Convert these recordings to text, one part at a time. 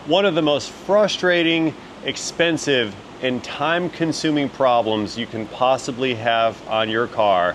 One of the most frustrating, expensive, and time-consuming problems you can possibly have on your car.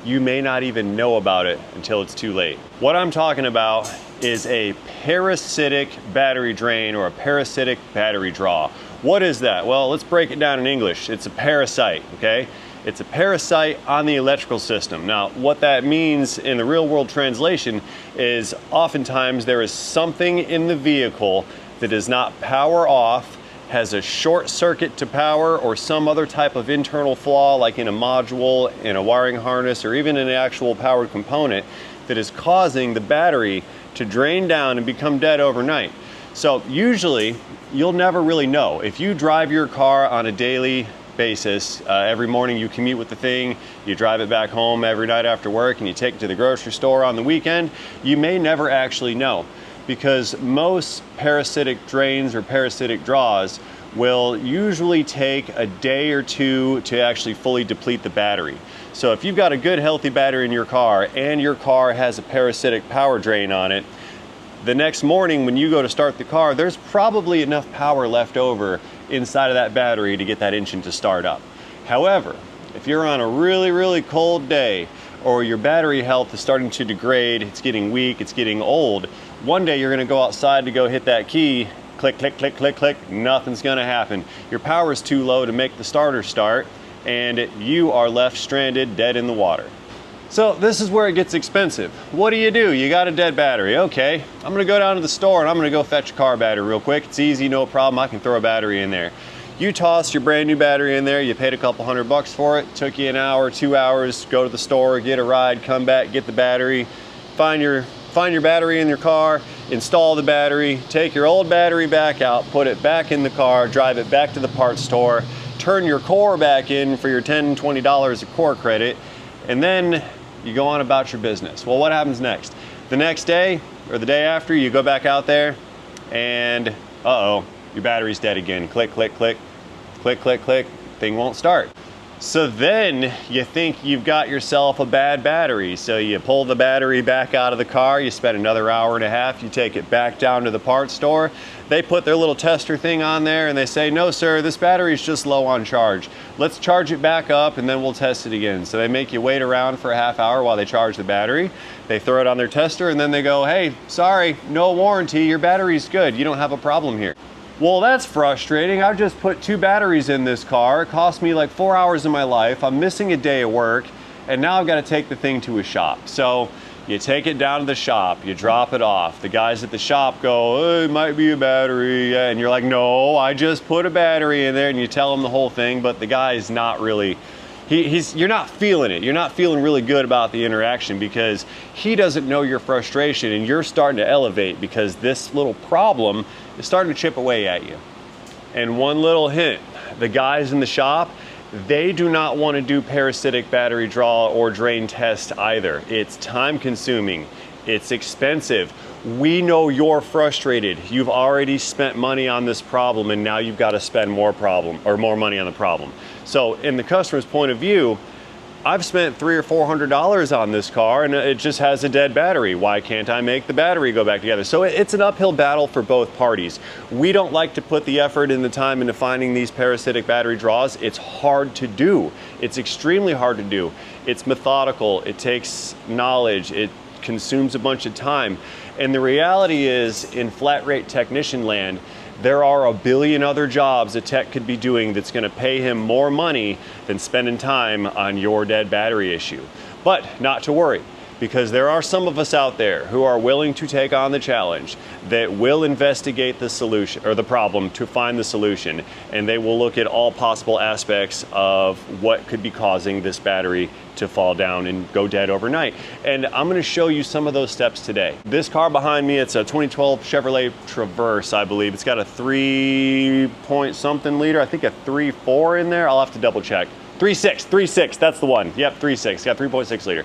You may not even know about it until it's too late. What I'm talking about is a parasitic battery drain or a parasitic battery draw. What is that? Well, let's break it down in English. It's a parasite, okay? It's a parasite on the electrical system. Now, what that means in the real world translation is oftentimes there is something in the vehicle that is not power off, has a short circuit to power, or some other type of internal flaw like in a module, in a wiring harness, or even in an actual powered component that is causing the battery to drain down and become dead overnight. So usually you'll never really know. If you drive your car on a daily basis, every morning you commute with the thing, you drive it back home every night after work, and you take it to the grocery store on the weekend, you may never actually know, because most parasitic drains or parasitic draws will usually take a day or two to actually fully deplete the battery. So if you've got a good healthy battery in your car and your car has a parasitic power drain on it, the next morning when you go to start the car, there's probably enough power left over inside of that battery to get that engine to start up. However, if you're on a really, really cold day, or your battery health is starting to degrade, it's getting weak, it's getting old, one day you're gonna go outside to go hit that key, click, click, click, click, click, nothing's gonna happen. Your power is too low to make the starter start, and you are left stranded, dead in the water. So this is where it gets expensive. What do? You got a dead battery. Okay, I'm gonna go down to the store and I'm gonna go fetch a car battery real quick. It's easy, no problem, I can throw a battery in there. You toss your brand new battery in there, you paid a couple $100 for it, took you an hour, 2 hours, go to the store, get a ride, come back, get the battery, find your battery in your car, install the battery, take your old battery back out, put it back in the car, drive it back to the parts store, turn your core back in for your $10, $20 of core credit, and then you go on about your business. Well, what happens next? The next day or the day after, you go back out there and uh-oh, your battery's dead again. Click, click, click, click, click, click, thing won't start. So then you think you've got yourself a bad battery. So you pull the battery back out of the car, you spend another hour and a half, you take it back down to the parts store. They put their little tester thing on there and they say, no sir, this battery's just low on charge. Let's charge it back up and then we'll test it again. So they make you wait around for a half hour while they charge the battery. They throw it on their tester and then they go, hey, sorry, no warranty, your battery's good, you don't have a problem here. Well, that's frustrating. I've just put 2 batteries in this car. It cost me like 4 hours of my life. I'm missing a day of work, and now I've got to take the thing to a shop. So you take it down to the shop, you drop it off. The guys at the shop go, oh, it might be a battery. And you're like, no, I just put a battery in there, and you tell them the whole thing, but the guy's not really, you're not feeling it. You're not feeling really good about the interaction because he doesn't know your frustration, and you're starting to elevate because this little problem is starting to chip away at you. And one little hint, the guys in the shop, they do not want to do parasitic battery draw or drain test either. It's time consuming, it's expensive. We know you're frustrated. You've already spent money on this problem and now you've got to spend more money on the problem. So in the customer's point of view, I've spent $300 or $400 on this car and it just has a dead battery. Why can't I make the battery go back together? So it's an uphill battle for both parties. We don't like to put the effort and the time into finding these parasitic battery draws. It's hard to do. It's extremely hard to do. It's methodical. It takes knowledge. It consumes a bunch of time. And the reality is, in flat rate technician land, there are a billion other jobs a tech could be doing that's going to pay him more money than spending time on your dead battery issue. But not to worry, because there are some of us out there who are willing to take on the challenge, that will investigate the solution or the problem to find the solution, and they will look at all possible aspects of what could be causing this battery to fall down and go dead overnight. And I'm going to show you some of those steps today. This car behind me, it's a 2012 Chevrolet Traverse, I believe. It's got a 3 point something liter, I think a 3.4 in there. I'll have to double check. 3.6, that's the one. Yep, 3.6, got 3.6 liter.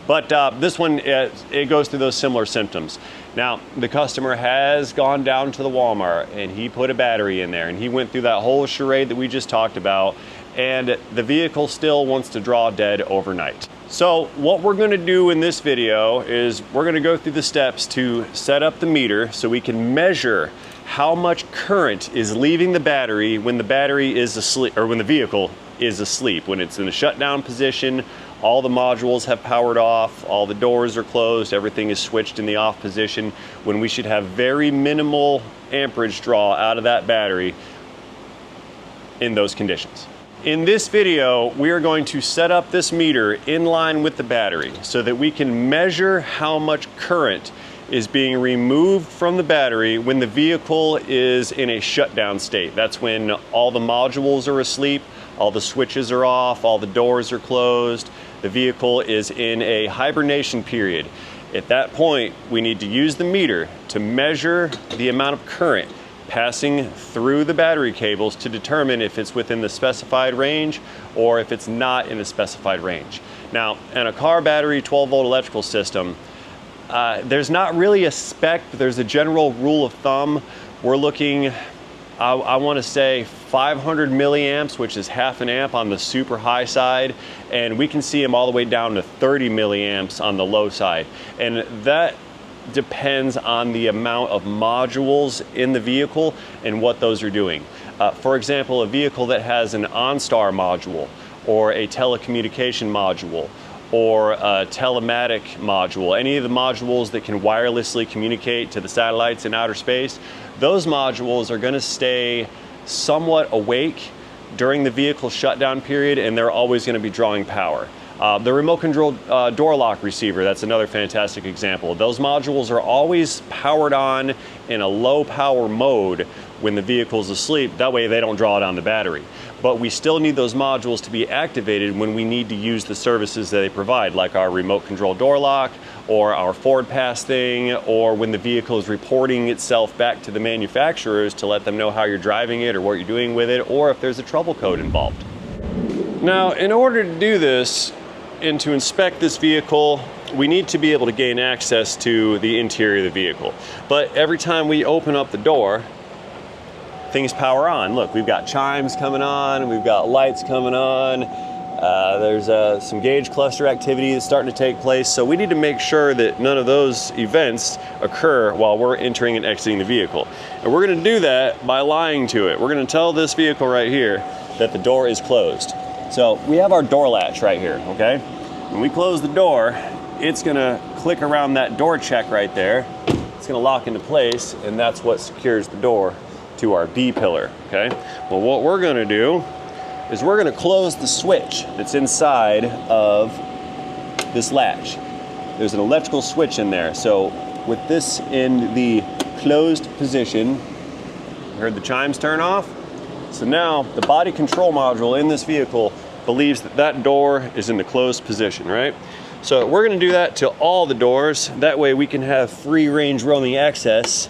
But this one, it goes through those similar symptoms. Now, the customer has gone down to the Walmart and he put a battery in there and he went through that whole charade that we just talked about, and the vehicle still wants to draw dead overnight. So what we're gonna do in this video is we're gonna go through the steps to set up the meter so we can measure how much current is leaving the battery when the battery is asleep, or when the vehicle is asleep. When it's in the shutdown position, all the modules have powered off, all the doors are closed, everything is switched in the off position, when we should have very minimal amperage draw out of that battery in those conditions. In this video, we are going to set up this meter in line with the battery so that we can measure how much current is being removed from the battery when the vehicle is in a shutdown state. That's when all the modules are asleep, all the switches are off, all the doors are closed, the vehicle is in a hibernation period. At that point, we need to use the meter to measure the amount of current passing through the battery cables to determine if it's within the specified range or if it's not in the specified range. Now, in a car battery 12-volt electrical system, there's not really a spec, but there's a general rule of thumb. We're looking, I want to say 500 milliamps, which is half an amp on the super high side, and we can see them all the way down to 30 milliamps on the low side. And that depends on the amount of modules in the vehicle and what those are doing. For example, a vehicle that has an OnStar module or a telecommunication module or a telematic module, any of the modules that can wirelessly communicate to the satellites in outer space, those modules are going to stay somewhat awake during the vehicle shutdown period, and they're always going to be drawing power. The remote control door lock receiver, that's another fantastic example. Those modules are always powered on in a low power mode when the vehicle's asleep. That way they don't draw down the battery. But we still need those modules to be activated when we need to use the services that they provide, like our remote control door lock or our forward pass thing, or when the vehicle is reporting itself back to the manufacturers to let them know how you're driving it or what you're doing with it, or if there's a trouble code involved. Now, in order to do this, and to inspect this vehicle, we need to be able to gain access to the interior of the vehicle. But every time we open up the door, things power on. Look, we've got chimes coming on, we've got lights coming on, there's some gauge cluster activity that's starting to take place, so we need to make sure that none of those events occur while we're entering and exiting the vehicle. And we're gonna do that by lying to it. We're gonna tell this vehicle right here that the door is closed. So we have our door latch right here, okay? When we close the door, it's gonna click around that door check right there. It's gonna lock into place, and that's what secures the door to our B pillar, okay? Well, what we're gonna do is we're gonna close the switch that's inside of this latch. There's an electrical switch in there. So with this in the closed position, you heard the chimes turn off? So now the body control module in this vehicle believes that that door is in the closed position, right? So we're gonna do that to all the doors. That way we can have free range roaming access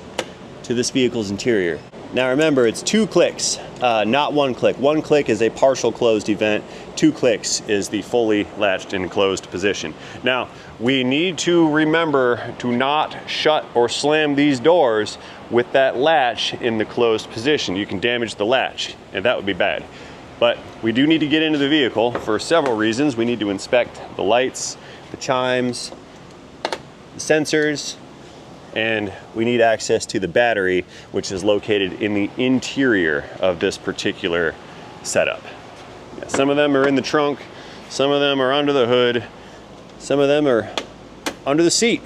to this vehicle's interior. Now remember, it's 2 clicks, not 1 click. 1 click is a partial closed event. 2 clicks is the fully latched and closed position. Now, we need to remember to not shut or slam these doors with that latch in the closed position. You can damage the latch, and that would be bad. But we do need to get into the vehicle for several reasons. We need to inspect the lights, the chimes, the sensors, and we need access to the battery, which is located in the interior of this particular setup. Yeah, some of them are in the trunk, some of them are under the hood, some of them are under the seat.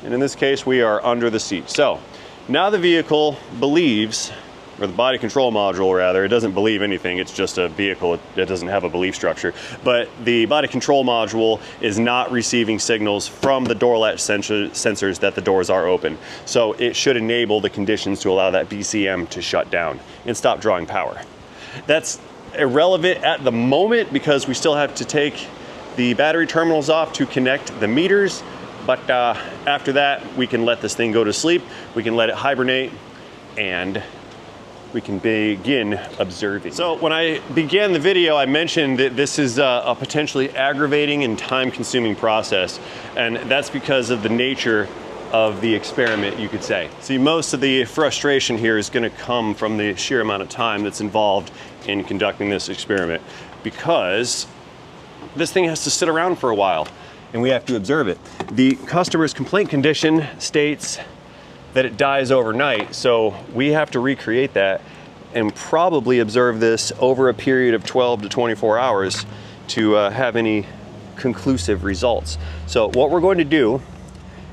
And in this case, we are under the seat. So now the vehicle believes, or the body control module rather, it doesn't believe anything, it's just a vehicle, it doesn't have a belief structure, but the body control module is not receiving signals from the door latch sensors that the doors are open. So it should enable the conditions to allow that BCM to shut down and stop drawing power. That's irrelevant at the moment because we still have to take the battery terminals off to connect the meters, but after that we can let this thing go to sleep, we can let it hibernate, and we can begin observing. So when I began the video, I mentioned that this is a potentially aggravating and time-consuming process, and that's because of the nature of the experiment, you could say. See, most of the frustration here is gonna come from the sheer amount of time that's involved in conducting this experiment, because this thing has to sit around for a while, and we have to observe it. The customer's complaint condition states that it dies overnight. So we have to recreate that and probably observe this over a period of 12 to 24 hours to have any conclusive results. So what we're going to do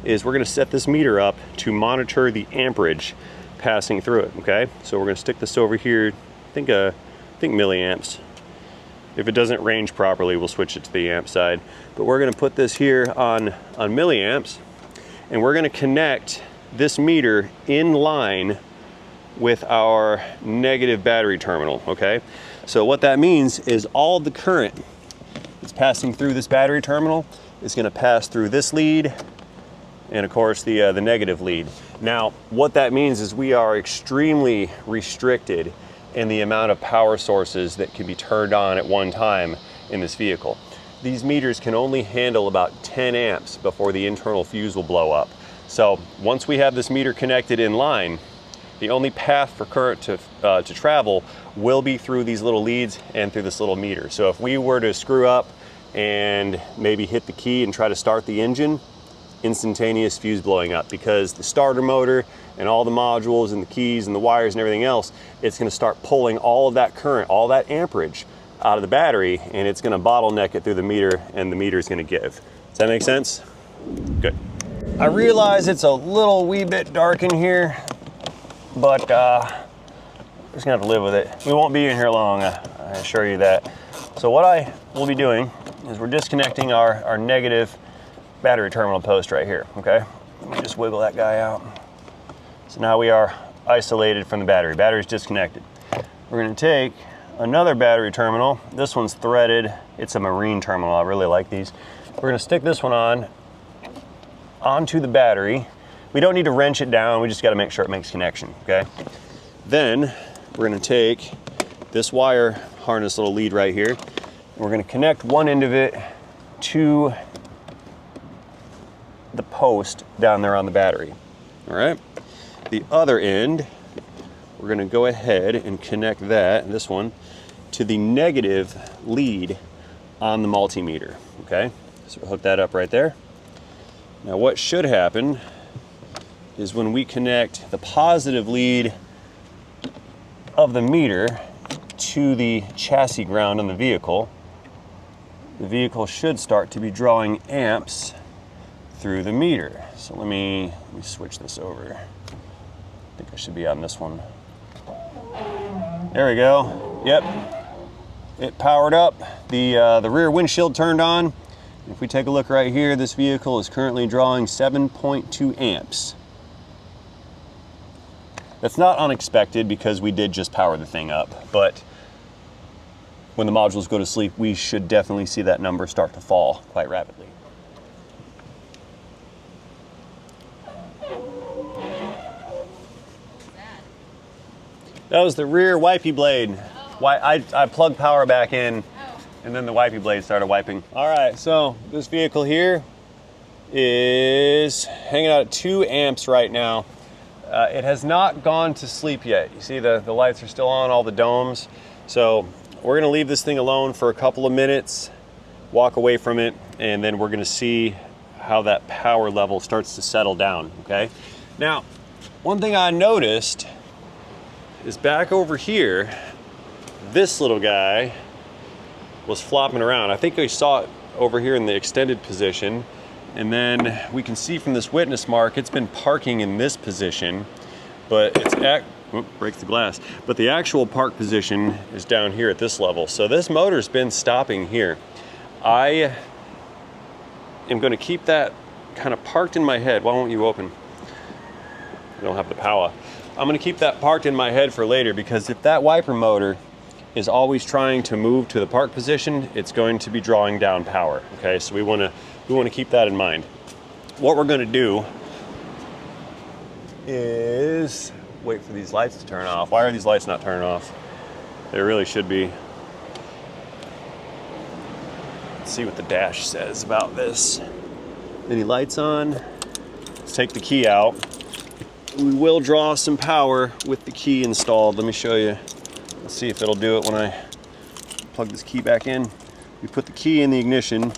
is we're going to set this meter up to monitor the amperage passing through it, okay? So we're going to stick this over here, I think milliamps. If it doesn't range properly, we'll switch it to the amp side. But we're going to put this here on milliamps, and we're going to connect this meter in line with our negative battery terminal, okay? So what that means is all the current that's passing through this battery terminal is going to pass through this lead and of course the negative lead. Now what that means is we are extremely restricted in the amount of power sources that can be turned on at one time in this vehicle. These meters can only handle about 10 amps before the internal fuse will blow up. So once we have this meter connected in line, the only path for current to travel will be through these little leads and through this little meter. So if we were to screw up and maybe hit the key and try to start the engine, instantaneous fuse blowing up, because the starter motor and all the modules and the keys and the wires and everything else, it's going to start pulling all of that current, all that amperage out of the battery, and it's going to bottleneck it through the meter, and the meter is going to give. Does that make sense? Good. I realize it's a wee bit dark in here, but we're just gonna have to live with it. We won't be in here long, I assure you that. So what I will be doing is we're disconnecting our negative battery terminal post right here, okay? Let me just wiggle that guy out. So now we are isolated from the battery. Battery's disconnected. We're gonna take another battery terminal. This one's threaded. It's a marine terminal. I really like these. We're gonna stick this one onto the battery. We don't need to wrench it down. We just got to make sure it makes connection, okay? Then we're going to take this wire harness little lead right here, and we're going to connect one end of it to the post down there on the battery. All right. The other end, we're going to go ahead and connect this one, to the negative lead on the multimeter. Okay. So we'll hook that up right there. Now what should happen is when we connect the positive lead of the meter to the chassis ground on the vehicle should start to be drawing amps through the meter. So let me switch this over. I think I should be on this one. There we go. Yep. It powered up. The rear windshield turned on. If we take a look right here, this vehicle is currently drawing 7.2 amps. That's not unexpected because we did just power the thing up, but when the modules go to sleep, we should definitely see that number start to fall quite rapidly. That was the rear wipey blade. Oh. I plugged power back in, and then the wipey blade started wiping. All right, so this vehicle here is hanging out at 2 amps right now. It has not gone to sleep yet. You see the lights are still on, all the domes. So we're gonna leave this thing alone for a couple of minutes, walk away from it, and then we're gonna see how that power level starts to settle down, okay? Now, one thing I noticed is back over here, this little guy was flopping around. I think I saw it over here in the extended position, and then we can see from this witness mark, it's been parking in this position, but it's breaks the glass. But the actual park position is down here at this level. So this motor's been stopping here. I am gonna keep that kind of parked in my head. Why won't you open? I don't have the power. I'm gonna keep that parked in my head for later, because if that wiper motor is always trying to move to the park position, it's going to be drawing down power, okay? So we wanna keep that in mind. What we're gonna do is wait for these lights to turn off. Why are these lights not turning off? They really should be. Let's see what the dash says about this. Any lights on? Let's take the key out. We will draw some power with the key installed. Let me show you. Let's see if it'll do it when I plug this key back in. We put the key in the ignition.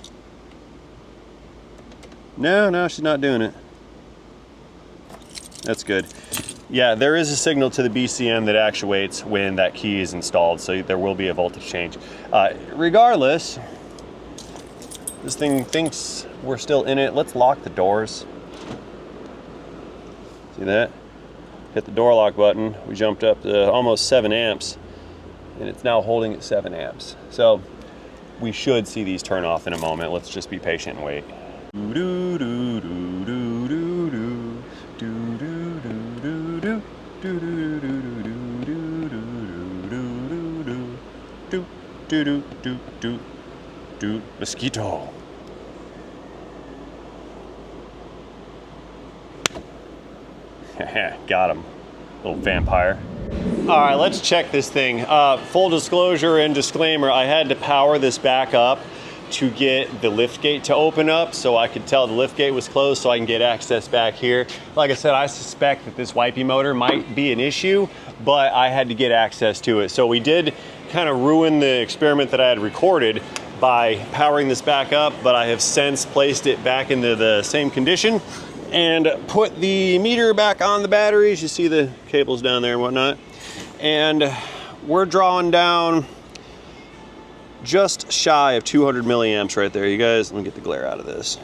No, she's not doing it. That's good. Yeah, there is a signal to the BCM that actuates when that key is installed, so there will be a voltage change. Regardless, this thing thinks we're still in it. Let's lock the doors. See that? Hit the door lock button. We jumped up to almost 7 amps, and it's now holding at 7 amps. So we should see these turn off in a moment. Let's just be patient and wait. Mosquito. Got him, little vampire. All right, let's check this thing. Full disclosure and disclaimer, I had to power this back up to get the lift gate to open up so I could tell the lift gate was closed so I can get access back here. Like I said, I suspect that this wipey motor might be an issue, but I had to get access to it. So we did kind of ruin the experiment that I had recorded by powering this back up, but I have since placed it back into the same condition and put the meter back on the batteries. You see the cables down there and whatnot. And we're drawing down just shy of 200 milliamps right there. You guys, let me get the glare out of this.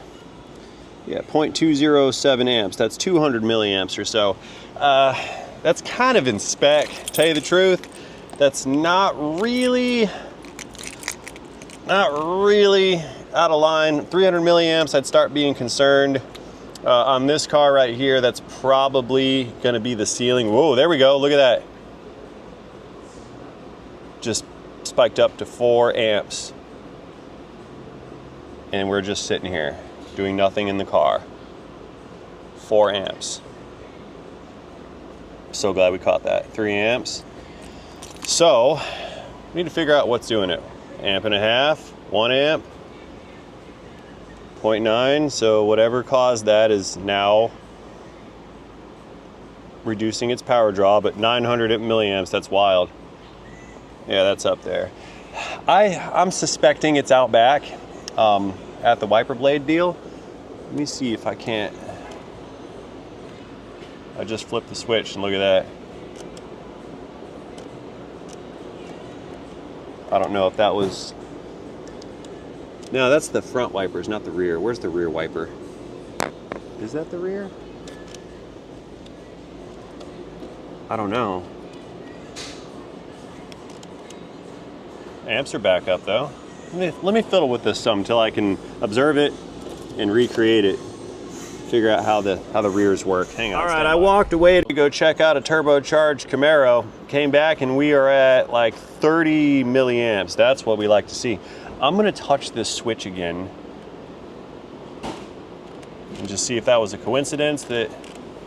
Yeah, 0.207 amps. That's 200 milliamps or so. That's kind of in spec, to tell you the truth. That's not really out of line. 300 milliamps, I'd start being concerned. On this car right here, that's probably gonna be the ceiling. Whoa, there we go, look at that. Just spiked up to 4 amps. And we're just sitting here, doing nothing in the car. 4 amps. So glad we caught that, 3 amps. So, we need to figure out what's doing it. 1.5 amps, 1 amp, 0.9, so whatever caused that is now reducing its power draw, but 900 milliamps, that's wild. Yeah, that's up there. I'm suspecting it's out back at the wiper blade deal. Let me see if I can't. I just flipped the switch and look at that. I don't know if that was... No, that's the front wipers, not the rear. Where's the rear wiper? Is that the rear? I don't know. Amps are back up though. Let me fiddle with this some until I can observe it and recreate it. Figure out how the rears work. Hang on. All right, I walked away to go check out a turbocharged Camaro. Came back and we are at like 30 milliamps. That's what we like to see. I'm gonna touch this switch again and just see if that was a coincidence that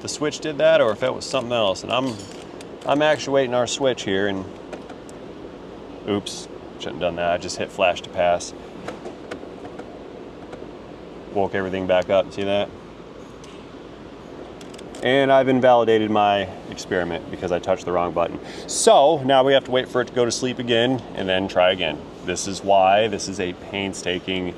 the switch did that or if it was something else. And I'm actuating our switch here and oops, shouldn't have done that. I just hit flash to pass. Woke everything back up, see that? And I've invalidated my experiment because I touched the wrong button. So now we have to wait for it to go to sleep again and then try again. This is why this is a painstaking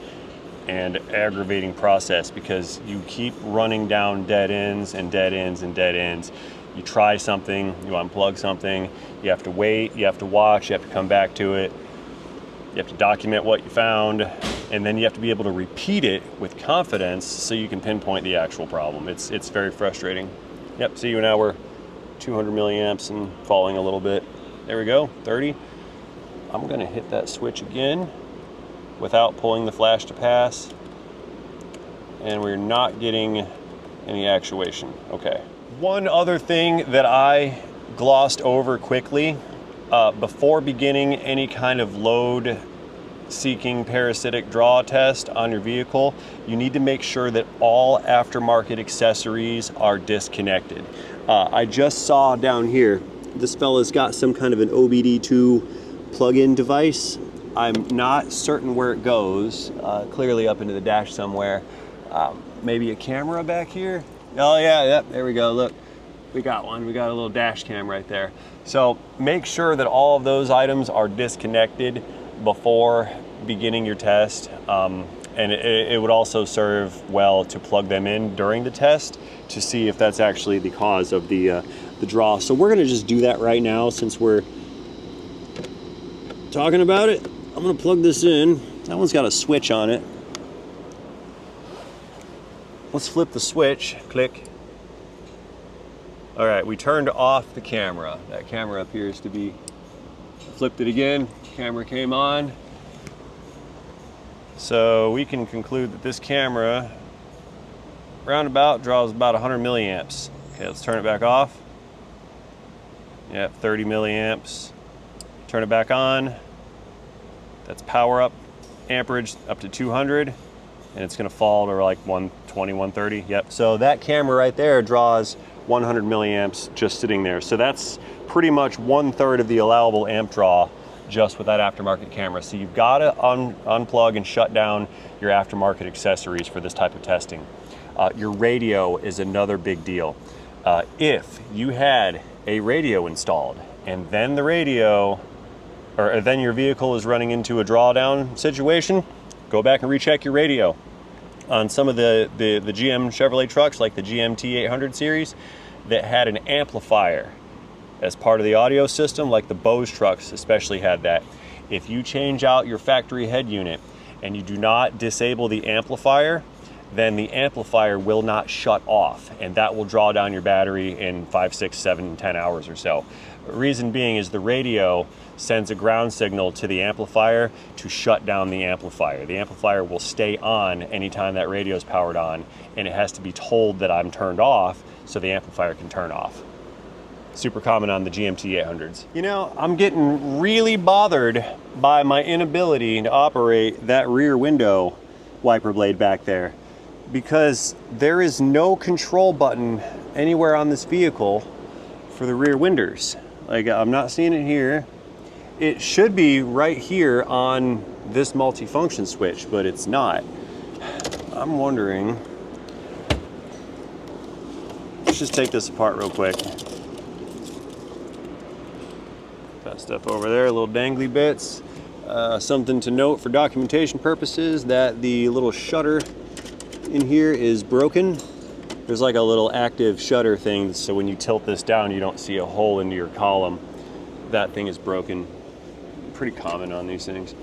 and aggravating process, because you keep running down dead ends and dead ends and dead ends. You try something, you unplug something, you have to wait, you have to watch, you have to come back to it, you have to document what you found, and then you have to be able to repeat it with confidence so you can pinpoint the actual problem. It's very frustrating. Yep, see, now we're 200 milliamps and falling a little bit. There we go, 30. I'm gonna hit that switch again without pulling the flash to pass, and we're not getting any actuation. Okay. One other thing that I glossed over quickly, before beginning any kind of load seeking parasitic draw test on your vehicle, you need to make sure that all aftermarket accessories are disconnected. I just saw down here, this fella's got some kind of an OBD2 plug-in device. I'm not certain where it goes, clearly up into the dash somewhere. Maybe a camera back here? Oh yeah, yep, there we go, look. We got one, we got a little dash cam right there. So make sure that all of those items are disconnected before beginning your test. And it would also serve well to plug them in during the test to see if that's actually the cause of the draw. So we're gonna just do that right now since we're talking about it. I'm gonna plug this in. That one's got a switch on it. Let's flip the switch, click. All right, we turned off the camera. That camera appears to be, flipped it again, camera came on. So we can conclude that this camera roundabout draws about 100 milliamps. Okay, let's turn it back off. Yep, 30 milliamps. Turn it back on. That's power up, amperage up to 200, and it's gonna fall to like 120, 130, yep. So that camera right there draws 100 milliamps just sitting there. So that's pretty much 1/3 of the allowable amp draw just with that aftermarket camera. So you've gotta unplug and shut down your aftermarket accessories for this type of testing. Your radio is another big deal. If you had a radio installed and then the radio, or then your vehicle is running into a drawdown situation, go back and recheck your radio. On some of the GM Chevrolet trucks, like the GMT 800 series, that had an amplifier as part of the audio system, like the Bose trucks especially had that. If you change out your factory head unit and you do not disable the amplifier, then the amplifier will not shut off, and that will draw down your battery in 5, 6, 7, 10 hours or so. Reason being is the radio sends a ground signal to the amplifier to shut down the amplifier. The amplifier will stay on anytime that radio is powered on, and it has to be told that I'm turned off so the amplifier can turn off. Super common on the GMT 800s. You know, I'm getting really bothered by my inability to operate that rear window wiper blade back there, because there is no control button anywhere on this vehicle for the rear winders. Like, I'm not seeing it here. It should be right here on this multifunction switch, but it's not. I'm wondering, let's just take this apart real quick. That stuff over there, little dangly bits. Something to note for documentation purposes, that the little shutter in here is broken. There's like a little active shutter thing, so when you tilt this down, you don't see a hole into your column. That thing is broken. Pretty common on these things.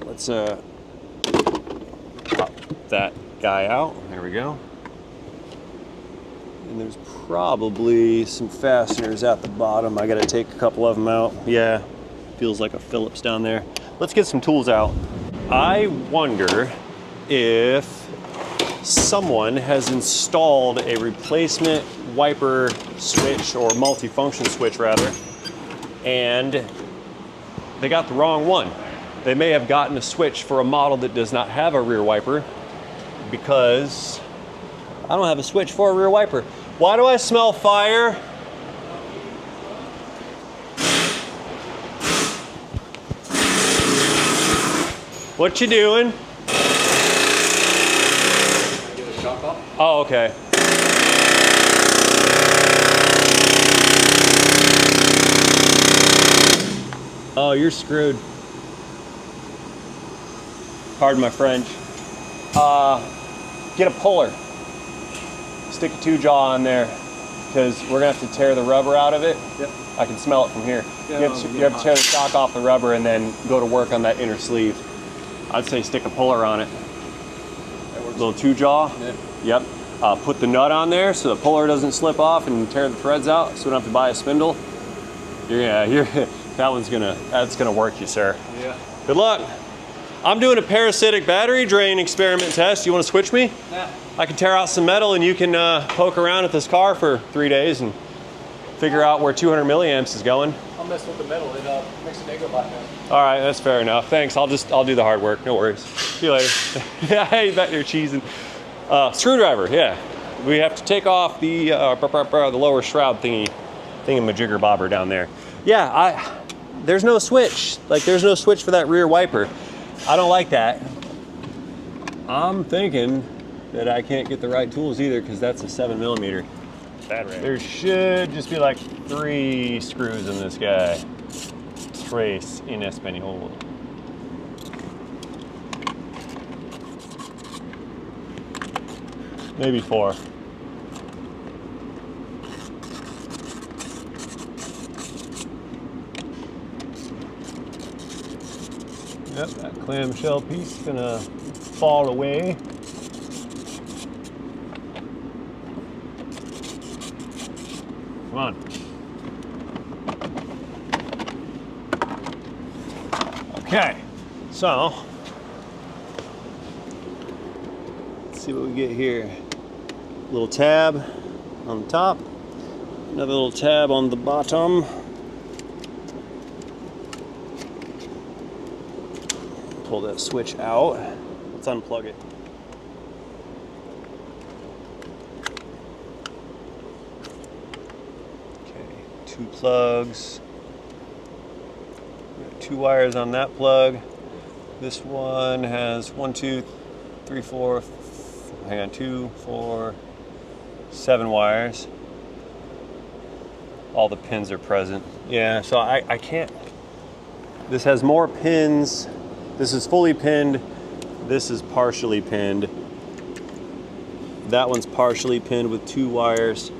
Let's pop that guy out. There we go. And there's probably some fasteners at the bottom. I gotta take a couple of them out. Yeah, feels like a Phillips down there. Let's get some tools out. I wonder if someone has installed a replacement wiper switch, or multifunction switch rather, and they got the wrong one. They may have gotten a switch for a model that does not have a rear wiper, because I don't have a switch for a rear wiper. Why do I smell fire? What you doing? Oh, okay. Oh, you're screwed. Pardon my French. Get a puller. Stick a 2-jaw on there, because we're gonna have to tear the rubber out of it. Yep. I can smell it from here. Yeah, you have to tear the stock off the rubber and then go to work on that inner sleeve. I'd say stick a puller on it. Little 2-jaw. Yeah. Yep. Put the nut on there so the puller doesn't slip off and tear the threads out, so we don't have to buy a spindle. That's gonna work you, sir. Yeah. Good luck. I'm doing a parasitic battery drain experiment test. You want to switch me? Yeah. I can tear out some metal and you can poke around at this car for 3 days and figure out where 200 milliamps is going. I'll mess with the metal. It makes the nickel black out. All right, that's fair enough. Thanks. I'll do the hard work. No worries. See you later. Yeah, hey, bet you're cheesing. Screwdriver. Yeah, we have to take off the lower shroud thingy-majigger bobber down there. Yeah, there's no switch. Like, there's no switch for that rear wiper. I don't like that. I'm thinking that I can't get the right tools either, because that's a 7mm. There should just be like 3 screws in this guy. Trace in español. maybe 4. Yep, that clamshell piece is gonna fall away. Come on. Okay, so let's see what we get here. Little tab on the top, another little tab on the bottom. Pull that switch out. Let's unplug it. Okay, 2 plugs. 2 wires on that plug. This one has 1, 2, 3, 4, hang on, 2, 4, 7 wires. All the pins are present. Yeah, so I can't. This has more pins. This is fully pinned. This is partially pinned. That one's partially pinned with 2 wires.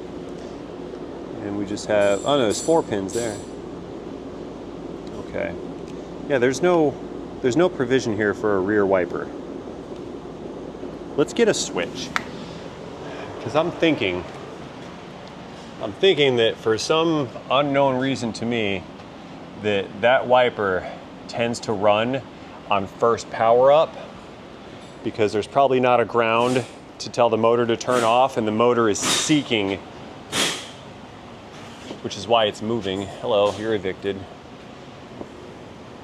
And we just have, oh no, there's 4 pins there. Okay. Yeah, there's no provision here for a rear wiper. Let's get a switch. Because I'm thinking that for some unknown reason to me, that wiper tends to run on first power up, because there's probably not a ground to tell the motor to turn off, and the motor is seeking, which is why it's moving. Hello, you're evicted.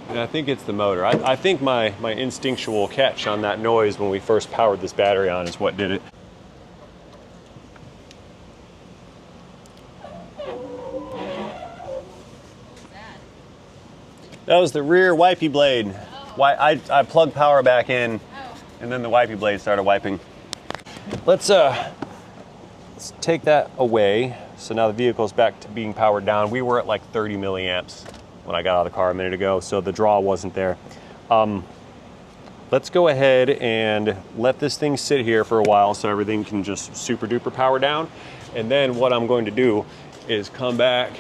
And I think it's the motor. I think my instinctual catch on that noise when we first powered this battery on is what did it. That was the rear wipey blade. I plugged power back in, and then the wipey blade started wiping. Let's take that away. So now the vehicle's back to being powered down. We were at like 30 milliamps when I got out of the car a minute ago, so the draw wasn't there. Let's go ahead and let this thing sit here for a while so everything can just super duper power down. And then what I'm going to do is come back,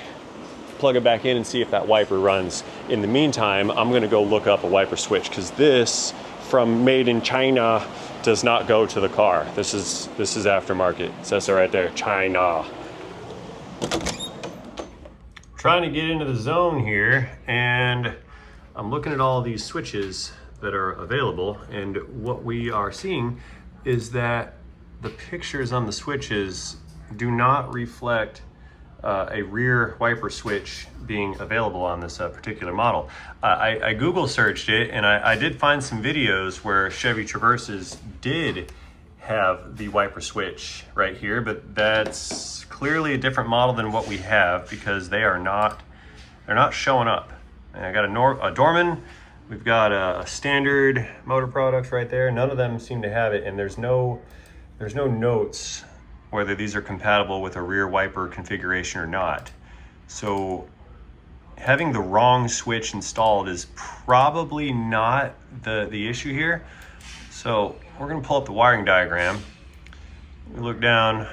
plug it back in, and see if that wiper runs. In the meantime, I'm going to go look up a wiper switch, because this from made in China does not go to the car. This is aftermarket. It says it right there, China. Trying to get into the zone here, and I'm looking at all these switches that are available, and what we are seeing is that the pictures on the switches do not reflect a rear wiper switch being available on this particular model. I Google searched it, and I did find some videos where Chevy Traverses did have the wiper switch right here, but that's clearly a different model than what we have, because they're not showing up. And I got a Dorman, we've got a standard motor products right there. None of them seem to have it, and there's no notes whether these are compatible with a rear wiper configuration or not. So having the wrong switch installed is probably not the issue here. So we're gonna pull up the wiring diagram. We look down,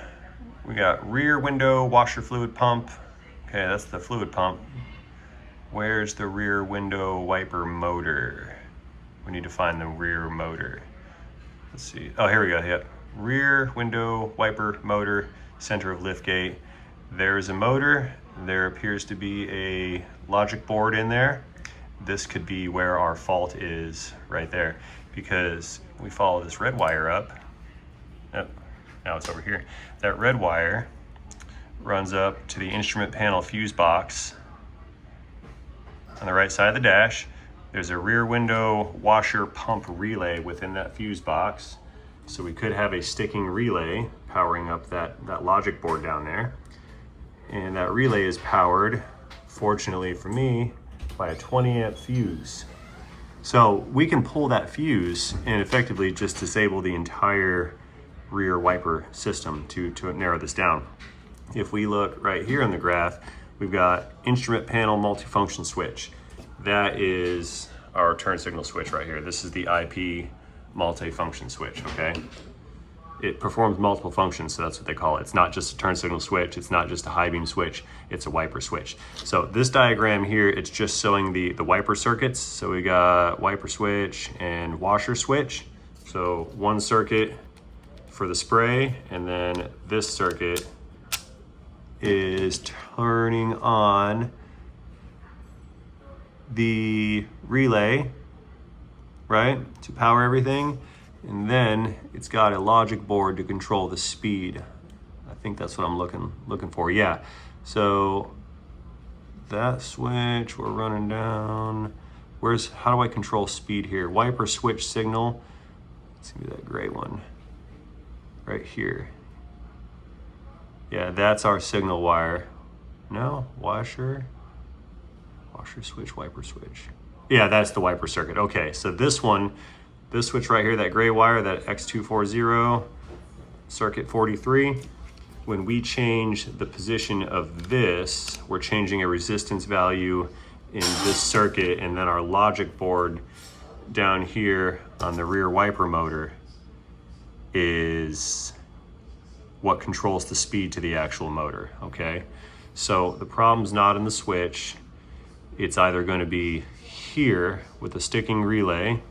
we got rear window washer fluid pump. Okay, that's the fluid pump. Where's the rear window wiper motor? We need to find the rear motor. Let's see, oh, here we go, yep. Rear window wiper motor, center of lift gate. There's a motor. There appears to be a logic board in there. This could be where our fault is right there, because we follow this red wire up. Oh, now it's over here. That red wire runs up to the instrument panel fuse box on the right side of the dash. There's a rear window washer pump relay within that fuse box. So we could have a sticking relay powering up that logic board down there. And that relay is powered, fortunately for me, by a 20 amp fuse. So we can pull that fuse and effectively just disable the entire rear wiper system to narrow this down. If we look right here on the graph, we've got instrument panel multifunction switch. That is our turn signal switch right here. This is the IP multi-function switch, okay? it performs multiple functions, so that's what they call it. It's not just a turn signal switch, it's not just a high beam switch, it's a wiper switch. So this diagram here, it's just showing the wiper circuits. So we got wiper switch and washer switch. So one circuit for the spray, and then this circuit is turning on the relay, right, to power everything. And then it's got a logic board to control the speed. I think that's what I'm looking for. Yeah. So that switch we're running down. How do I control speed here? Wiper switch signal. Let's see that gray one right here. Yeah, that's our signal wire. No, washer switch, wiper switch. Yeah, that's the wiper circuit. Okay, so this switch right here, that gray wire, that X240, circuit 43, when we change the position of this, we're changing a resistance value in this circuit, and then our logic board down here on the rear wiper motor is what controls the speed to the actual motor, okay? So the problem's not in the switch. It's either going to be here with the sticking relay,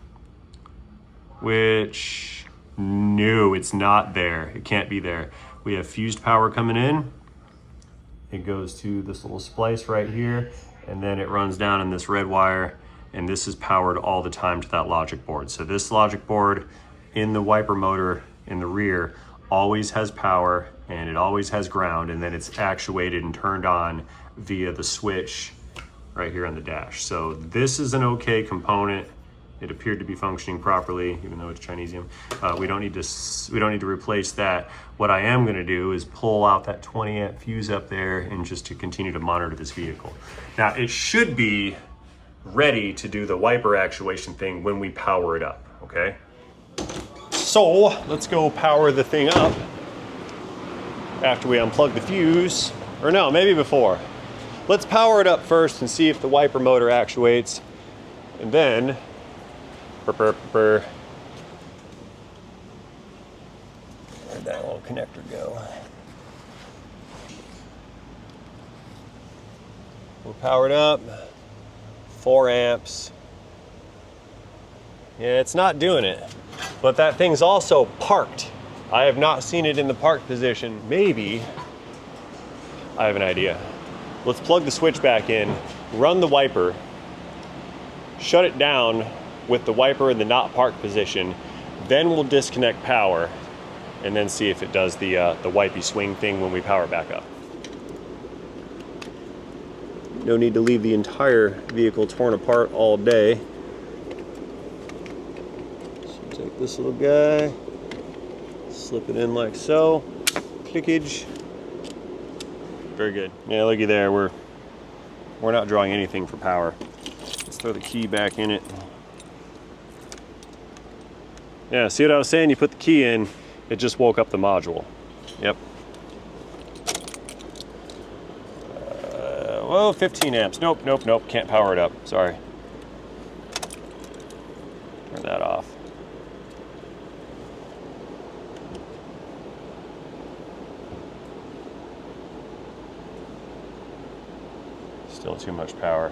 which, no, it's not there. It can't be there. We have fused power coming in. It goes to this little splice right here, and then it runs down in this red wire, and this is powered all the time to that logic board. So this logic board in the wiper motor in the rear always has power, and it always has ground, and then it's actuated and turned on via the switch right here on the dash. So this is an okay component. It appeared to be functioning properly, even though it's Chinesium. We don't need to replace that. What I am going to do is pull out that 20 amp fuse up there, and just to continue to monitor this vehicle. Now it should be ready to do the wiper actuation thing when we power it up. Okay. So let's go power the thing up after we unplug the fuse, or no, maybe before. Let's power it up first and see if the wiper motor actuates, and then where'd that little connector go? We're powered up, 4 amps. Yeah, it's not doing it, but that thing's also parked. I have not seen it in the park position. Maybe, I have an idea. Let's plug the switch back in, run the wiper, shut it down with the wiper in the not parked position, then we'll disconnect power and then see if it does the wipey swing thing when we power back up. No need to leave the entire vehicle torn apart all day. So take this little guy, slip it in like so, clickage. Very good. Yeah, looky there, we're not drawing anything for power. Let's throw the key back in it. Yeah, see what I was saying? You put the key in, it just woke up the module. Yep. Well, 15 amps. Nope, can't power it up. Sorry. Turn that off. Still too much power.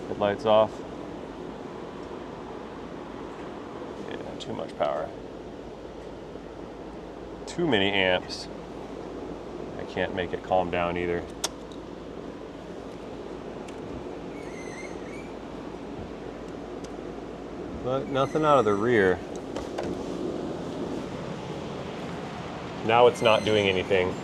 Headlights off. Yeah, too much power. Too many amps. I can't make it calm down either. But nothing out of the rear. Now it's not doing anything.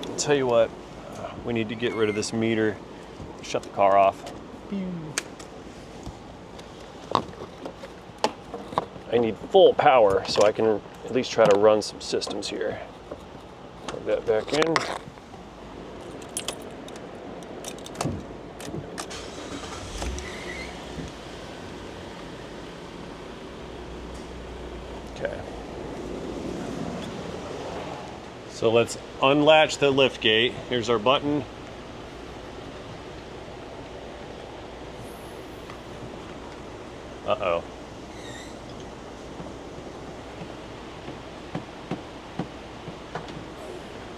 I'll tell you what, we need to get rid of this meter, shut the car off. I need full power so I can at least try to run some systems here. Plug that back in. Okay. So let's unlatch the lift gate. Here's our button.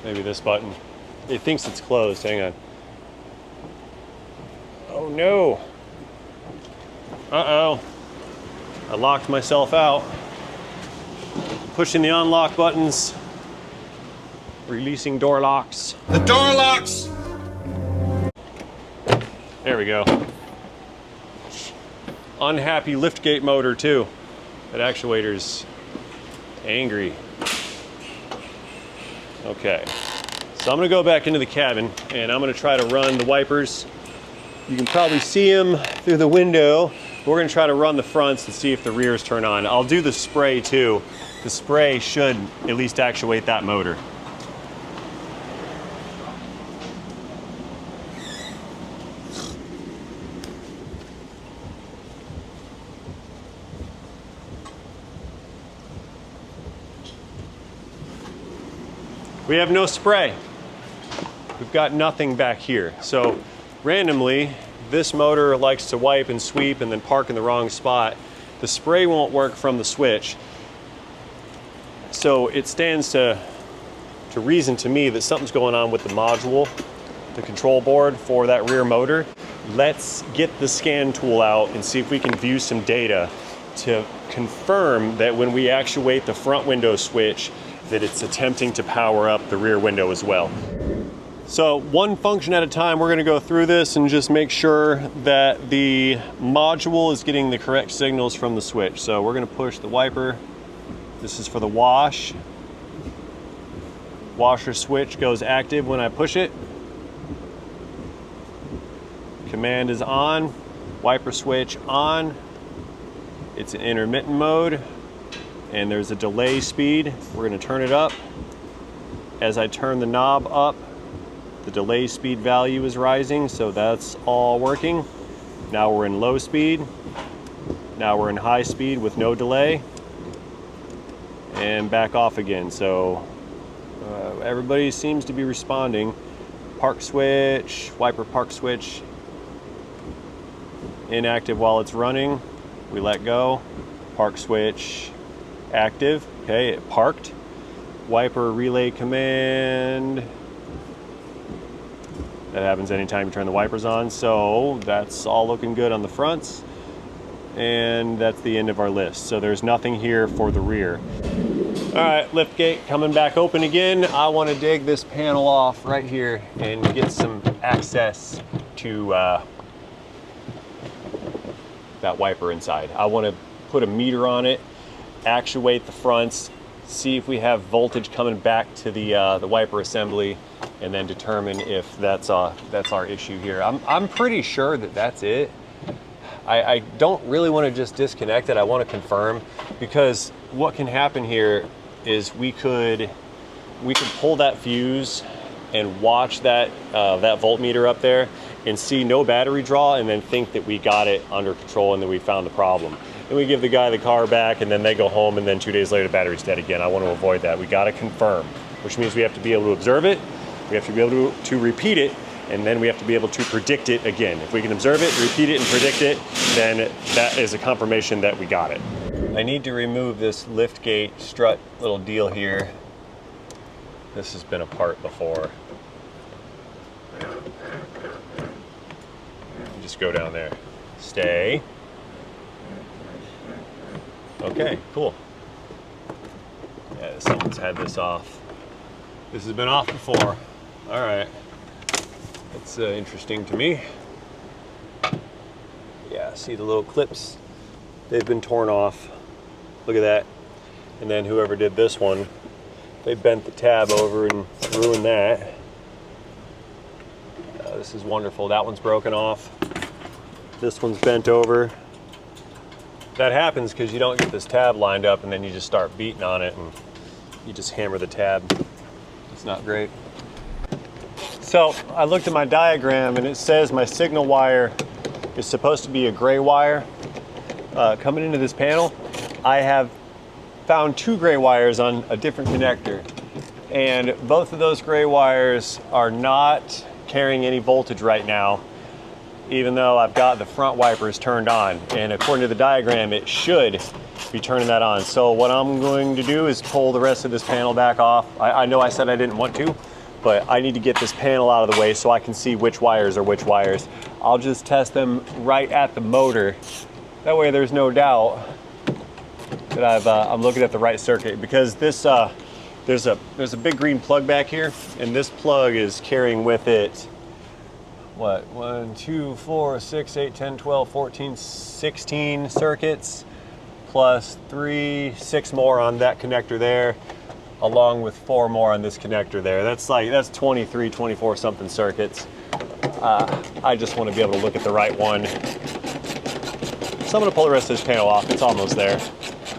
Maybe this button. It thinks it's closed. Hang on. Oh no. Uh-oh. I locked myself out. Pushing the unlock buttons. Releasing door locks. The door locks! There we go. Unhappy liftgate motor too. That actuator's angry. Okay. So I'm gonna go back into the cabin and I'm gonna try to run the wipers. You can probably see them through the window. We're gonna try to run the fronts and see if the rears turn on. I'll do the spray too. The spray should at least actuate that motor. We have no spray. We've got nothing back here. So randomly, this motor likes to wipe and sweep and then park in the wrong spot. The spray won't work from the switch. So it stands to reason to me that something's going on with the module, the control board for that rear motor. Let's get the scan tool out and see if we can view some data to confirm that when we actuate the front window switch, that it's attempting to power up the rear window as well. So one function at a time, we're gonna go through this and just make sure that the module is getting the correct signals from the switch. So we're gonna push the wiper. This is for the wash. Washer switch goes active when I push it. Command is on, wiper switch on. It's an intermittent mode. And there's a delay speed. We're gonna turn it up. As I turn the knob up, the delay speed value is rising, so that's all working. Now we're in low speed. Now we're in high speed with no delay. And back off again. So everybody seems to be responding. Park switch, wiper park switch, inactive while it's running. We let go. Park switch, active. Okay, it parked. Wiper relay command. That happens anytime you turn the wipers on. So that's all looking good on the fronts. And that's the end of our list. So there's nothing here for the rear. All right, lift gate coming back open again. I want to dig this panel off right here and get some access to that wiper inside. I want to put a meter on it, actuate the fronts, see if we have voltage coming back to the wiper assembly, and then determine if that's our issue here. I'm pretty sure that that's it. I don't really want to just disconnect it. I want to confirm, because what can happen here is we could pull that fuse and watch that voltmeter up there and see no battery draw and then think that we got it under control and that we found the problem. And we give the guy the car back and then they go home and then 2 days later the battery's dead again. I want to avoid that. We got to confirm, which means we have to be able to observe it, we have to be able to repeat it, and then we have to be able to predict it again. If we can observe it, repeat it, and predict it, then that is a confirmation that we got it. I need to remove this lift gate strut little deal here. This has been apart before. Just go down there. Stay. Okay, cool. Yeah, someone's had this off. This has been off before. All right. That's interesting to me. Yeah, see the little clips? They've been torn off. Look at that. And then whoever did this one, they bent the tab over and ruined that. This is wonderful. That one's broken off. This one's bent over. That happens because you don't get this tab lined up and then you just start beating on it and you just hammer the tab. It's not great. So I looked at my diagram and it says my signal wire is supposed to be a gray wire. Coming into this panel, I have found 2 gray wires on a different connector. And both of those gray wires are not carrying any voltage right now, even though I've got the front wipers turned on. And according to the diagram, it should be turning that on. So what I'm going to do is pull the rest of this panel back off. I know I said I didn't want to, but I need to get this panel out of the way so I can see which wires are which wires. I'll just test them right at the motor. That way there's no doubt that I'm looking at the right circuit, because this there's a big green plug back here, and this plug is carrying with it what, 1, 2, 4, 6, 8, 10, 12, 14, 16 circuits, plus 3, 6 more on that connector there, along with 4 more on this connector there. That's 23, 24 something circuits. I just want to be able to look at the right one. So I'm going to pull the rest of this panel off. It's almost there.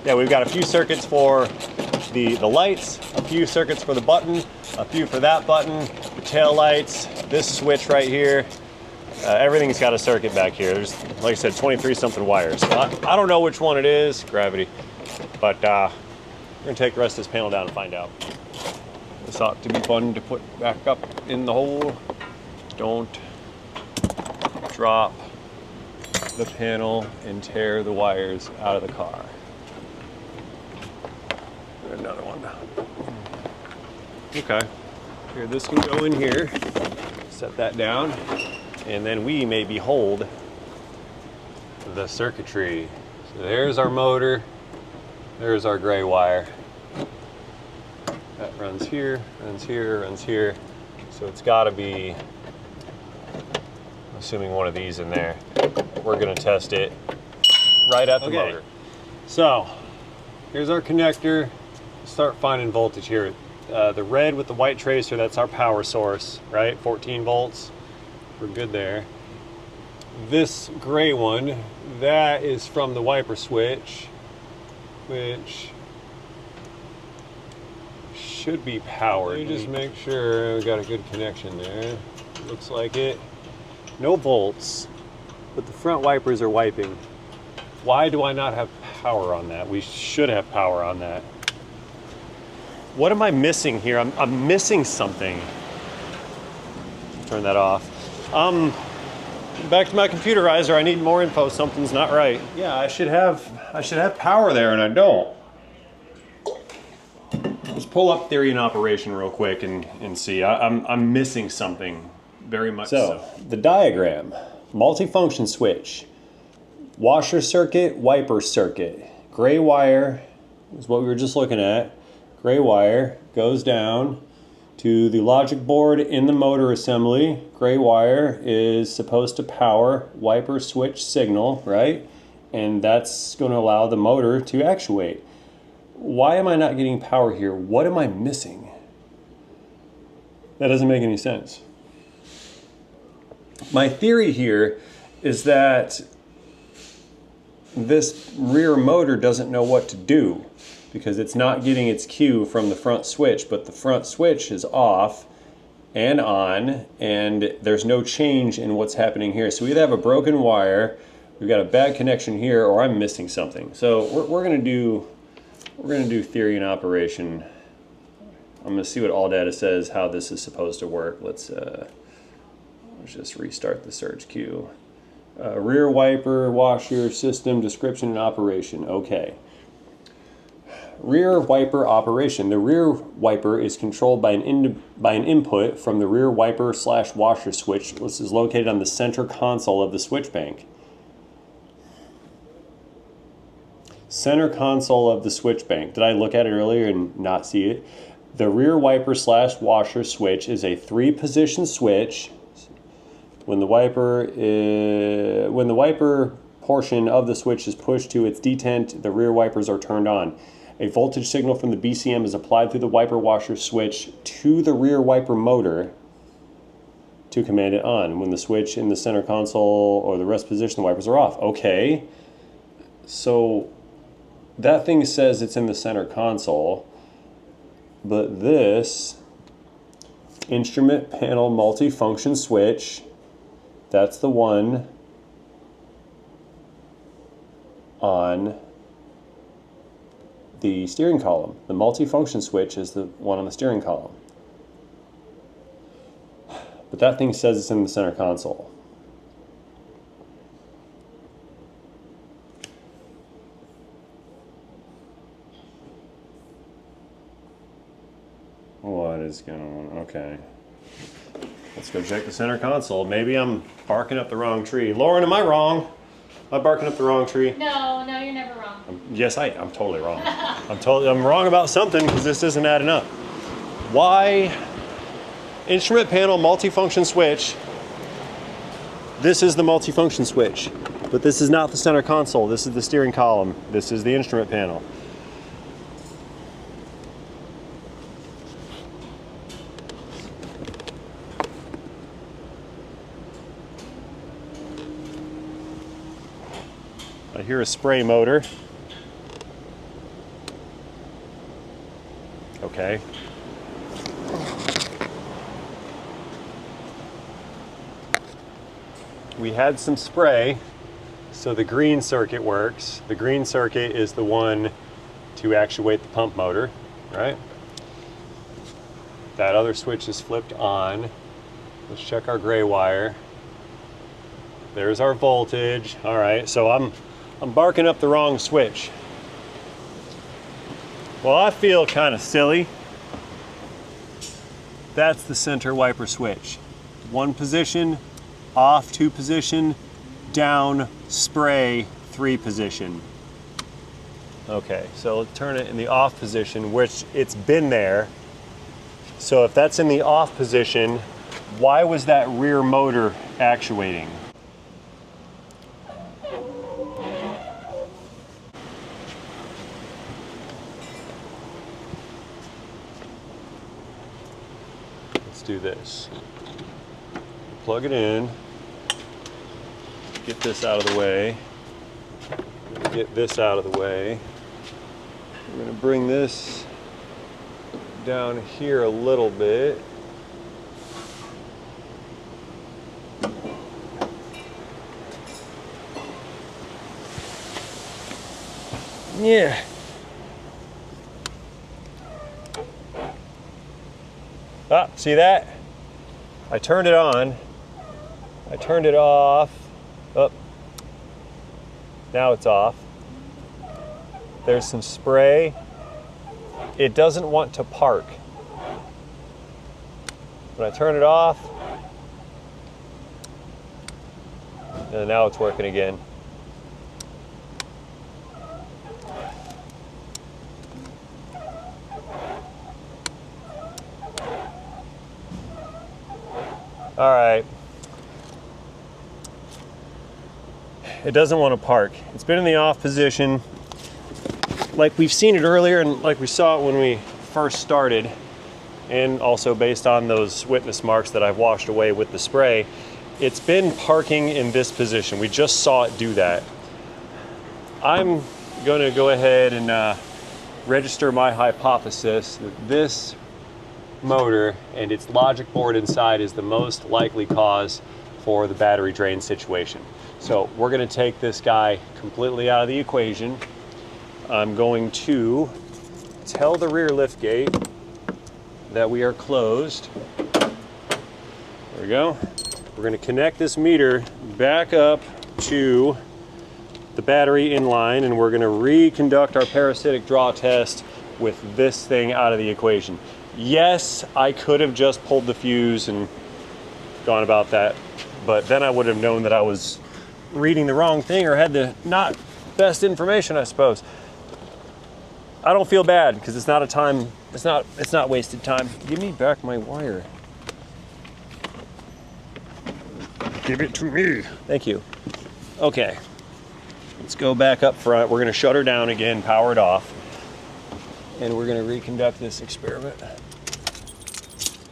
Yeah, we've got a few circuits for the lights, a few circuits for the button, a few for that button, the tail lights, this switch right here. Everything's got a circuit back here. There's, like I said, 23 something wires. So I don't know which one it is, gravity, but we're gonna take the rest of this panel down and find out. This ought to be fun to put back up in the hole. Don't drop the panel and tear the wires out of the car. Another one. Okay, here, this can go in here. Set that down, and then we may behold the circuitry. So there's our motor, there's our gray wire. That runs here, runs here, runs here. So it's gotta be, assuming one of these in there. We're gonna test it right at the motor. So here's our connector. Start finding voltage here. The red with the white tracer, that's our power source, right? 14 volts. We're good there. This gray one, that is from the wiper switch, which should be powered. Let me just make sure we got a good connection there. Looks like it. No volts, but the front wipers are wiping. Why do I not have power on that? We should have power on that. What am I missing here? I'm missing something. Turn that off. Back to my computerizer. I need more info. Something's not right. Yeah, I should have power there, and I don't. Let's pull up theory and operation real quick and see. I'm missing something, very much so. The diagram: multifunction switch, washer circuit, wiper circuit. Gray wire is what we were just looking at. Gray wire goes down to the logic board in the motor assembly. Gray wire is supposed to power wiper switch signal, right? And that's going to allow the motor to actuate. Why am I not getting power here? What am I missing? That doesn't make any sense. My theory here is that this rear motor doesn't know what to do, because it's not getting its cue from the front switch, but the front switch is off and on, and there's no change in what's happening here. So we either have a broken wire, we've got a bad connection here, or I'm missing something. So we're gonna do theory and operation. I'm gonna see what all data says how this is supposed to work. Let's just restart the search queue. Rear wiper, washer, system, description, and operation. Okay. Rear wiper operation. The rear wiper is controlled by an input from the rear wiper / washer switch. This is located on the center console of the switch bank. Center console of the switch bank. Did I look at it earlier and not see it? The rear wiper / washer switch is a 3-position switch. When the wiper portion of the switch is pushed to its detent, the rear wipers are turned on. A voltage signal from the BCM is applied through the wiper washer switch to the rear wiper motor to command it on. When the switch in the center console or the rest position, the wipers are off. Okay, so that thing says it's in the center console, but this instrument panel multifunction switch, that's the one on the steering column. The multifunction switch is the one on the steering column. But that thing says it's in the center console. What? That is going, okay. Let's go check the center console. Maybe I'm barking up the wrong tree. Lauren, am I wrong? Am I barking up the wrong tree? No, you're never wrong. Yes, I'm totally wrong. I'm wrong about something because this isn't adding up. Why? Instrument panel multifunction switch. This is the multifunction switch, but this is not the center console. This is the steering column. This is the instrument panel. I hear a spray motor. Okay. We had some spray, so the green circuit works. The green circuit is the one to actuate the pump motor, right? That other switch is flipped on. Let's check our gray wire. There's our voltage. All right, so I'm barking up the wrong switch. Well, I feel kind of silly. That's the center wiper switch. One position, off 2 position, down, spray 3 position. Okay, so let's turn it in the off position, which it's been there. So if that's in the off position, why was that rear motor actuating? Do this. Plug it in. Get this out of the way. Get this out of the way. I'm going to bring this down here a little bit. Yeah. Ah, see that? I turned it on. I turned it off. Oh. Now it's off. There's some spray. It doesn't want to park. When I turn it off, and now it's working again. All right. It doesn't want to park. It's been in the off position. Like we've seen it earlier and like we saw it when we first started, and also based on those witness marks that I've washed away with the spray, it's been parking in this position. We just saw it do that. I'm going to go ahead and register my hypothesis that this motor and its logic board inside is the most likely cause for the battery drain situation. So we're going to take this guy completely out of the equation. I'm going to tell the rear lift gate that we are closed. There we go. We're going to connect this meter back up to the battery in line, and we're going to reconduct our parasitic draw test with this thing out of the equation. Yes, I could have just pulled the fuse and gone about that, but then I would have known that I was reading the wrong thing or had the not best information, I suppose. I don't feel bad because it's not a time, it's not wasted time. Give me back my wire. Give it to me. Thank you. Okay, let's go back up front. We're going to shut her down again, power it off, and we're going to reconduct this experiment.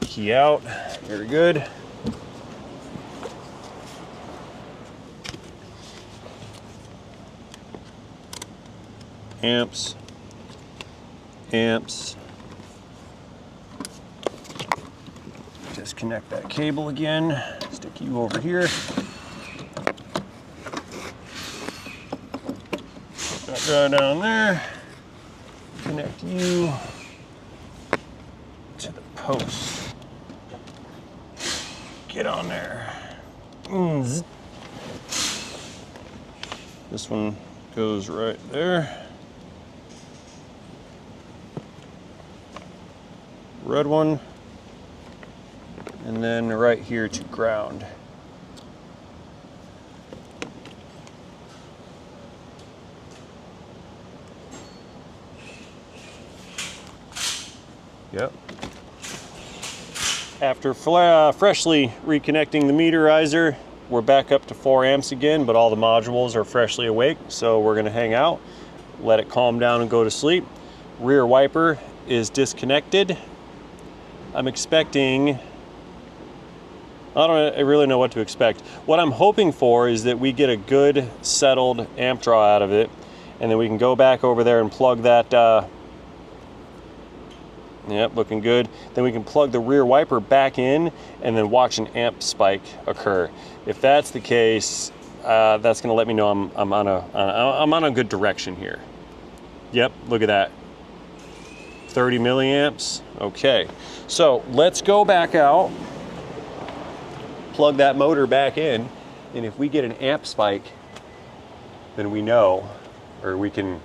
Key out. Very good. Amps. Disconnect that cable again. Stick you over here. Put that guy down there. Connect you to the post. Get on there. This one goes right there. Red one and then right here to ground. Yep. After freshly reconnecting the meterizer, we're back up to 4 amps again, but all the modules are freshly awake, so we're gonna hang out, let it calm down and go to sleep. Rear wiper is disconnected. I'm expecting, I don't really know what to expect. What I'm hoping for is that we get a good settled amp draw out of it, and then we can go back over there and plug that, yep, looking good. Then we can plug the rear wiper back in and then watch an amp spike occur. If that's the case, that's gonna let me know I'm on a good direction here. Yep, look at that. 30 milliamps, okay. So let's go back out, plug that motor back in, and if we get an amp spike, then we know, or we can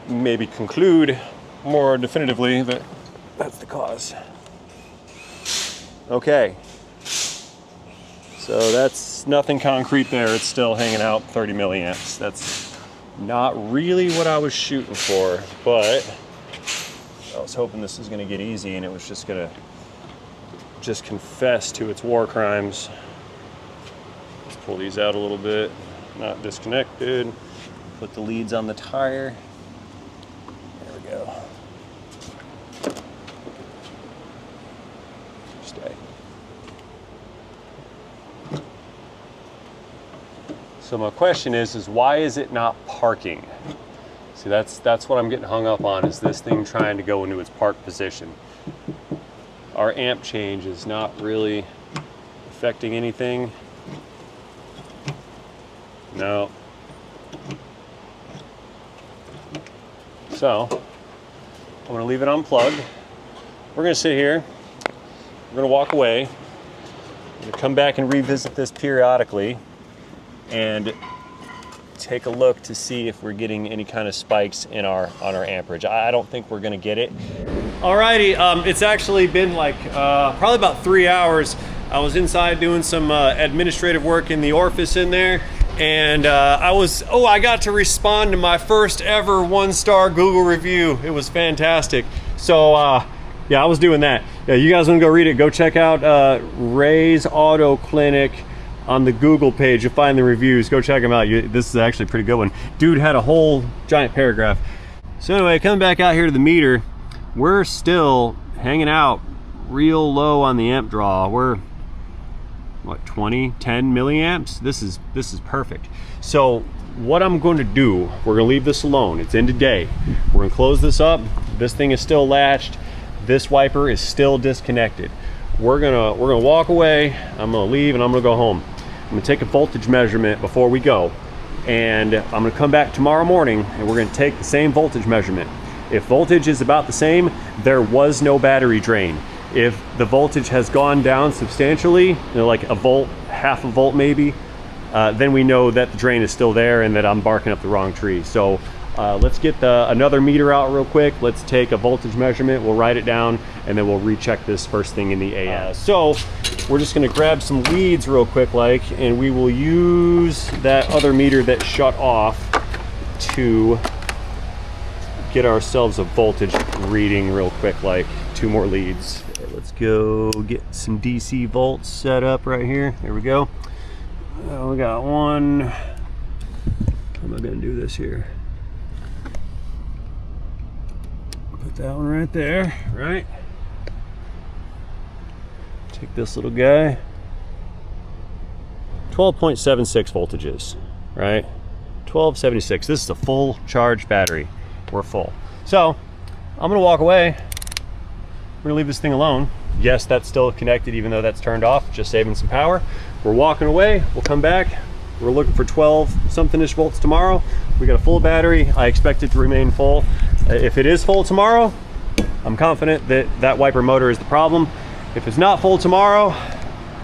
maybe conclude more definitively that that's the cause. Okay, so that's nothing concrete there. It's still hanging out 30 milliamps. That's not really what I was shooting for, but I was hoping this was gonna get easy and it was just gonna confess to its war crimes. Let's pull these out a little bit, not disconnected. Put the leads on the tire. There we go. Stay. So my question is why is it not parking? See, that's what I'm getting hung up on, is this thing trying to go into its park position. Our amp change is not really affecting anything. No. So I'm gonna leave it unplugged. We're gonna sit here. We're gonna walk away. We're gonna come back and revisit this periodically and take a look to see if we're getting any kind of spikes in on our amperage. I don't think we're gonna get it. Alrighty, it's actually been like probably about 3 hours. I was inside doing some administrative work in the office in there, and I got to respond to my first ever 1-star Google review. It was fantastic. So yeah, I was doing that. Yeah, you guys want to go read it, go check out Ray's Auto Clinic on the Google page. You'll find the reviews. Go check them out. This is actually a pretty good one. Dude had a whole giant paragraph. So anyway, coming back out here to the meter, we're still hanging out real low on the amp draw. We're what, 10 milliamps? This is perfect. So what I'm going to do, we're gonna leave this alone. It's in today. We're gonna close this up. This thing is still latched. This wiper is still disconnected. We're gonna walk away. I'm gonna leave and I'm gonna go home. I'm gonna take a voltage measurement before we go, and I'm gonna come back tomorrow morning and we're gonna take the same voltage measurement. If voltage is about the same, there was no battery drain. If the voltage has gone down substantially, you know, like a volt, half a volt maybe, then we know that the drain is still there and that I'm barking up the wrong tree. So let's get another meter out real quick. Let's take a voltage measurement, we'll write it down, and then we'll recheck this first thing in the AM. So we're just gonna grab some leads real quick, and we will use that other meter that shut off to get ourselves a voltage reading real quick, 2 more leads. Okay, let's go get some DC volts set up right here. There we go. We got one. How am I gonna do this here? Put that one right there, right? Take this little guy. 12.76 voltages, right? 1276. This is a full charge battery. We're full. So I'm gonna walk away. We're gonna leave this thing alone. Yes, that's still connected even though that's turned off, just saving some power. We're walking away, we'll come back. We're looking for 12 something-ish volts tomorrow. We got a full battery. I expect it to remain full. If it is full tomorrow, I'm confident that that wiper motor is the problem. If it's not full tomorrow,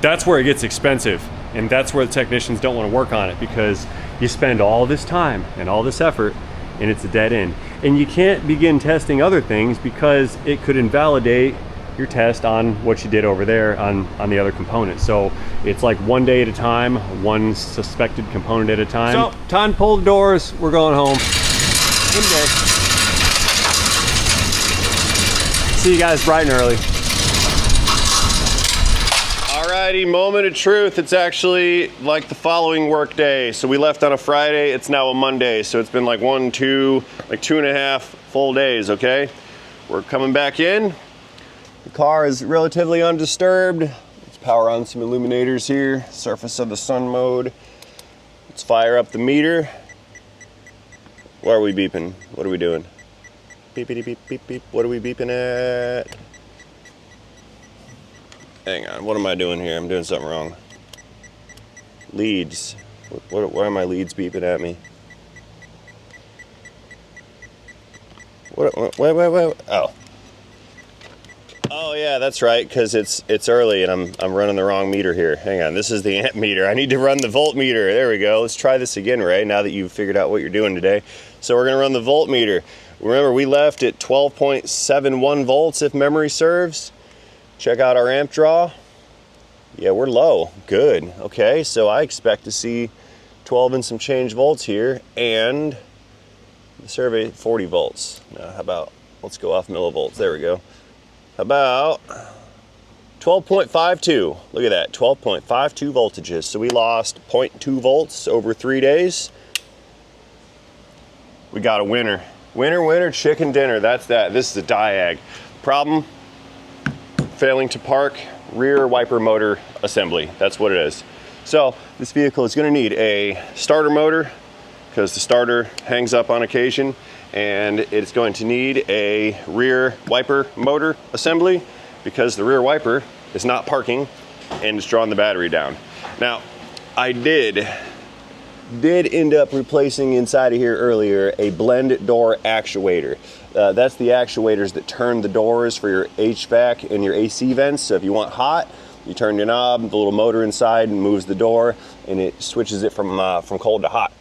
that's where it gets expensive. And that's where the technicians don't want to work on it, because you spend all this time and all this effort and it's a dead end. And you can't begin testing other things because it could invalidate your test on what you did over there on the other component. So it's like one day at a time, one suspected component at a time. So time to pull the doors. We're going home. Good day. See you guys bright and early. Alrighty, moment of truth. It's actually like the following work day. So we left on a Friday, it's now a Monday. So it's been like 2.5 full days, okay? We're coming back in. The car is relatively undisturbed. Let's power on some illuminators here. Surface of the sun mode. Let's fire up the meter. Why are we beeping? What are we doing? Beepity beep beep beep. What are we beeping at? Hang on, what am I doing here? I'm doing something wrong. Leads. Why are my leads beeping at me? Wait. Oh. Oh yeah, that's right, because it's early and I'm running the wrong meter here. Hang on, this is the amp meter. I need to run the voltmeter. There we go. Let's try this again, Ray, now that you've figured out what you're doing today. So we're gonna run the voltmeter. Remember, we left at 12.71 volts if memory serves. Check out our amp draw. Yeah, we're low. Good. Okay, so I expect to see 12 and some change volts here, and the survey 40 volts. Now, how about, let's go off millivolts. There we go. How about 12.52? Look at that, 12.52 voltages. So we lost 0.2 volts over 3 days. We got a winner. Winner, chicken dinner. That's that. This is a diag. Problem, failing to park rear wiper motor assembly. That's what it is. So this vehicle is going to need a starter motor because the starter hangs up on occasion, and it's going to need a rear wiper motor assembly because the rear wiper is not parking and it's drawing the battery down. Now, I did end up replacing inside of here earlier a blend door actuator. That's the actuators that turn the doors for your HVAC and your AC vents. So if you want hot, you turn your knob, the little motor inside moves the door, and it switches it from cold to hot.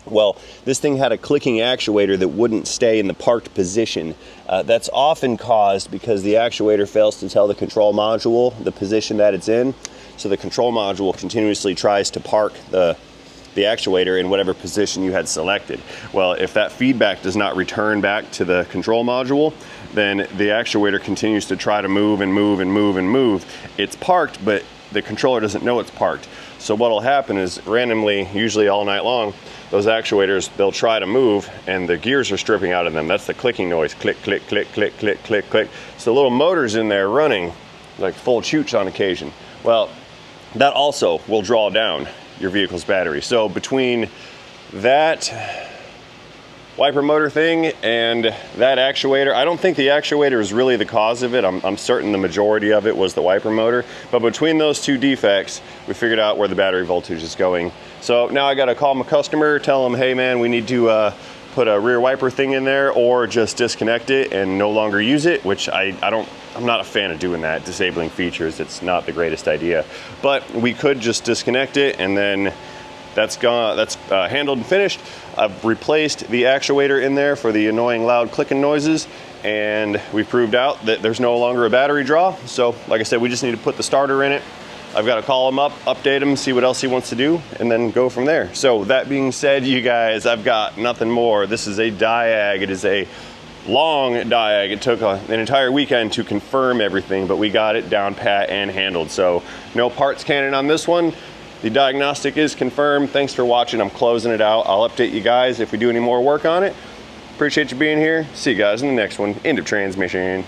Well, this thing had a clicking actuator that wouldn't stay in the parked position. That's often caused because the actuator fails to tell the control module the position that it's in. So the control module continuously tries to park the actuator in whatever position you had selected. Well, if that feedback does not return back to the control module, then the actuator continues to try to move and move and move and move. It's parked, but the controller doesn't know it's parked. So what'll happen is randomly, usually all night long, those actuators, they'll try to move and the gears are stripping out of them. That's the clicking noise. Click, click, click, click, click, click, click. So the little motor's in there running like full chooch on occasion. Well, that also will draw down your vehicle's battery. So between that wiper motor thing and that actuator, I don't think the actuator is really the cause of it. I'm certain the majority of it was the wiper motor. But between those two defects, we figured out where the battery voltage is going. So now I gotta call my customer, tell them, hey man, we need to put a rear wiper thing in there, or just disconnect it and no longer use it, which I'm not a fan of doing that, disabling features. It's not the greatest idea. But we could just disconnect it, and then that's gone. That's handled and finished. I've replaced the actuator in there for the annoying loud clicking noises, and we proved out that there's no longer a battery draw. So like I said, we just need to put the starter in it. I've got to call him up, update him, see what else he wants to do, and then go from there. So that being said, you guys, I've got nothing more. This is a diag. It is a long diag. It took an entire weekend to confirm everything, but we got it down pat and handled. So no parts cannon on this one. The diagnostic is confirmed. Thanks for watching. I'm closing it out. I'll update you guys if we do any more work on it. Appreciate you being here. See you guys in the next one. End of transmission.